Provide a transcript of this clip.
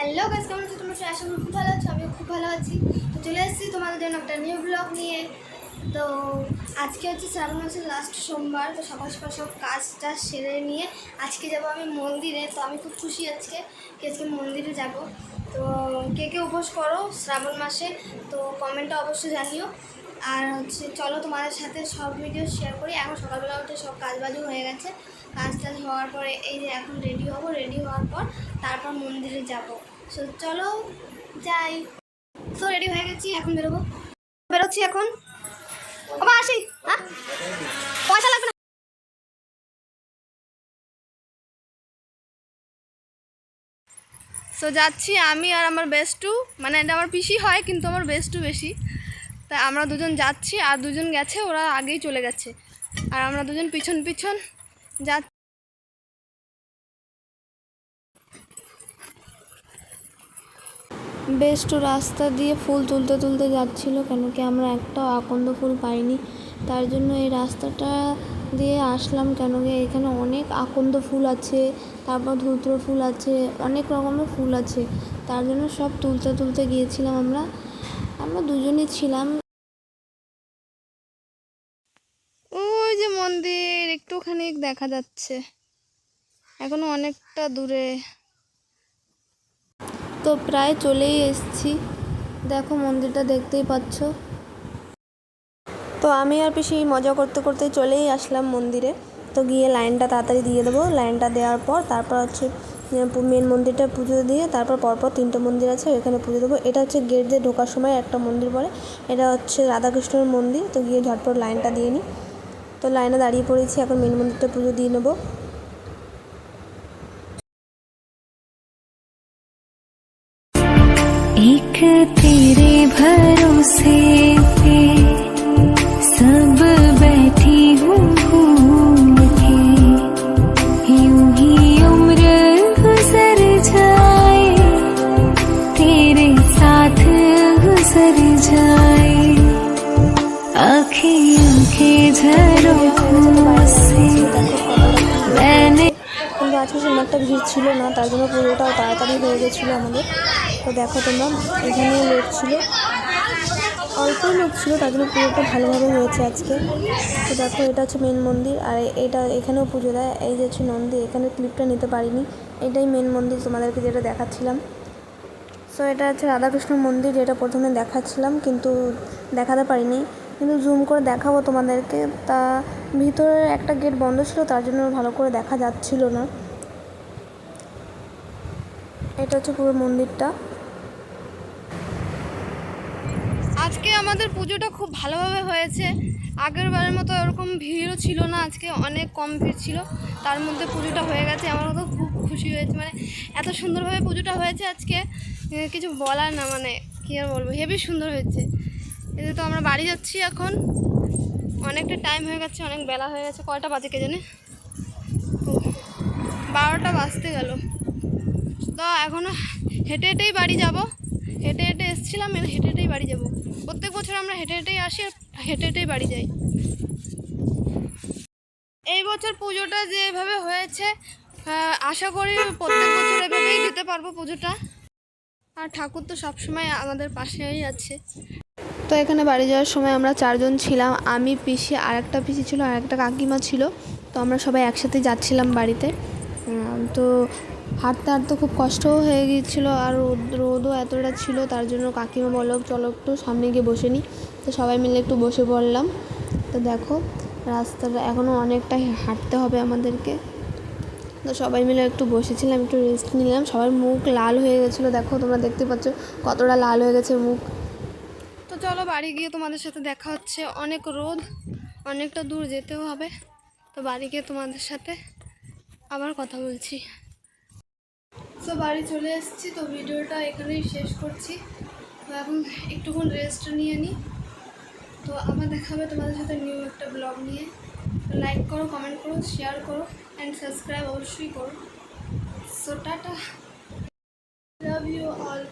Hello guys, কেমন আছো তোমরা? আশা করি খুব ভালো আছো। আমিও খুব ভালো আছি। তো চলে এসেছি তোমাদের জন্য একটা নিউ ব্লগ নিয়ে। তো আজকে হচ্ছে শ্রাবণ মাসের লাস্ট সোমবার। তো সকাল সকাল সব কাজটা সেরে নিয়ে আজকে যাব আমি মন্দিরে। তো আমি খুব খুশি আজকে মন্দিরে যাব। তো কে কে উপোস করো শ্রাবণ মাসে তো কমেন্টটা অবশ্যই জানিও। আর হচ্ছে চলো তোমাদের সাথে সব ভিডিও শেয়ার করি। এখন সকালবেলা উঠে সব কাজবাজও হয়ে গেছে। কাজ টাজ হওয়ার পরে এই যে এখন রেডি হব, রেডি হওয়ার পর তারপর মন্দিরে যাব। সো চলো যাই। সো রেডি হয়ে গেছি, এখন বেরোচ্ছি এখন। বাবা আসি, হ্যাঁ পয়সা লাগবে না। সো যাচ্ছি আমি আর আমার বেস্টু, মানে এটা আমার পিসি হয় কিন্তু আমার বেস্টু বেশি। তাই আমরা দুজন যাচ্ছি, আর দুজন গেছে, ওরা আগেই চলে গেছে, আর আমরা দুজন পিছন পিছন যাচ্ছি। বেস্ট রাস্তা দিয়ে ফুল তুলতে তুলতে যাচ্ছিল, কেন কি আমরা একটাও আকন্দ ফুল পাইনি। তার জন্য এই রাস্তাটা দিয়ে আসলাম, কেন কি এখানে অনেক আকন্দ ফুল আছে, তারপর ধুতরো ফুল আছে, অনেক রকমের ফুল আছে। তার জন্য সব তুলতে তুলতে গিয়েছিলাম আমরা দুজনই ছিলাম। ওই যে মন্দির একটুখানি দেখা যাচ্ছে, এখনো অনেকটা দূরে। তো প্রায় চলেই এসেছি, দেখো মন্দিরটা দেখতেই পাচ্ছ। তো আমি আর পিসি মজা করতে করতে চলেই আসলাম মন্দিরে। তো গিয়ে লাইনটা তাড়াতাড়ি দিয়ে দেবো। লাইনটা দেওয়ার পর তারপর হচ্ছে মেন মন্দিরটা পুজো দিয়ে তারপর পরপর 3টে মন্দির আছে, এখানে পুজো দেবো। এটা হচ্ছে গেট দিয়ে ঢোকার সময় একটা মন্দির পড়ে, এটা হচ্ছে রাধাকৃষ্ণের মন্দির। তো গিয়ে ঝটপট লাইনটা দিয়ে নিই। তো লাইনে দাঁড়িয়ে পড়েছি, এখন মেন মন্দিরটা পুজো দিয়ে নেবো। एक तेरे भरोसे पे सब बैठी हूँ भूल के, यूं ही उम्र गुजर जाए, तेरे साथ गुजर जाए, आँखें आँखें झरोखों से मैंने। কিন্তু আজকে সেরকম একটা ভিড় ছিল না, তার জন্য পুজোটাও তাড়াতাড়ি হয়ে গেছিলো আমাদের। তো দেখো তোমরা, এখানে লোক ছিল, অল্পই লোক ছিল, তার জন্য পুজোটা ভালোভাবে হয়েছে আজকে। তো দেখো এটা হচ্ছে মেন মন্দির, আর এখানেও পুজো দেয়। এই যে হচ্ছে মন্দির, এখানে ক্লিপটা নিতে পারিনি, এটাই মেন মন্দির তোমাদেরকে যেটা দেখাচ্ছিলাম। সো এটা হচ্ছে রাধাকৃষ্ণ মন্দির, যেটা প্রথমে দেখাচ্ছিলাম কিন্তু দেখাতে পারিনি, কিন্তু জুম করে দেখাবো তোমাদেরকে। তা ভিতরে একটা গেট বন্ধ ছিল, তার জন্য ভালো করে দেখা যাচ্ছিল না। এটা হচ্ছে পুরো মন্দিরটা। আজকে আমাদের পুজোটা খুব ভালোভাবে হয়েছে। আগের বারের মতো এরকম ভিড়ও ছিল না, আজকে অনেক কম ভিড় ছিল, তার মধ্যে পুজোটা হয়ে গেছে। আমার তো খুব খুশি হয়েছে, মানে এত সুন্দরভাবে পুজোটা হয়েছে আজকে, কিছু বলার না, মানে কী আর বলবো, হেবি সুন্দর হয়েছে। এতে তো আমরা বাড়ি যাচ্ছি এখন, অনেকটা টাইম হয়ে গেছে, অনেক বেলা হয়ে গেছে। কয়টা বাজে কে জানে, 12টা বাজতে গেল। তো এখনও হেঁটে হেঁটেই বাড়ি যাব, হেঁটে হেঁটে এসেছিলাম, হেঁটে হেঁটেই বাড়ি যাব। প্রত্যেক বছর আমরা হেঁটে হেঁটেই আসি, হেঁটে হেঁটেই বাড়ি যাই। এই বছর পুজোটা যেভাবে হয়েছে, আশা করি প্রত্যেক বছর এভাবেই দিতে পারবো পুজোটা। আর ঠাকুর তো সবসময় আমাদের পাশেই আছে। তো এখানে বাড়ি যাওয়ার সময় আমরা 4জন ছিলাম, আমি, পিসি, আর একটা পিসি ছিল, আর একটা কাকিমা ছিল। তো আমরা সবাই একসাথে যাচ্ছিলাম বাড়িতে। তো হাঁটতে হাঁটতে খুব কষ্টও হয়ে গিয়েছিলো, আর রোদও এতটা ছিল, তার জন্য কাকিমা বললো চলো একটু সামনে গিয়ে বসে নিই। তো সবাই মিলে একটু বসে পড়লাম। তো দেখো রাস্তাটা এখনও অনেকটা হাঁটতে হবে আমাদেরকে। তো সবাই মিলে একটু বসেছিলাম, একটু রেস্ট নিলাম। সবার মুখ লাল হয়ে গেছিলো, দেখো তোমরা দেখতে পাচ্ছ কতটা লাল হয়ে গেছে মুখ। তো চলো বাড়ি গিয়ে তোমাদের সাথে দেখা হচ্ছে। অনেক রোদ, অনেকটা দূর যেতেও হবে। তো বাড়ি গিয়ে তোমাদের সাথে আবার কথা বলছি। তো বাড়ি চলে এসেছি, তো ভিডিওটা এখানেই শেষ করছি। তো এখন একটুক্ষণ রেস্ট নিয়ে নিই, তো আবার দেখা হবে তোমাদের সাথে নিউ একটা ব্লগ নিয়ে। লাইক করো, কমেন্ট করো, শেয়ার করো অ্যান্ড সাবস্ক্রাইব অবশ্যই করো। So tata, love you all.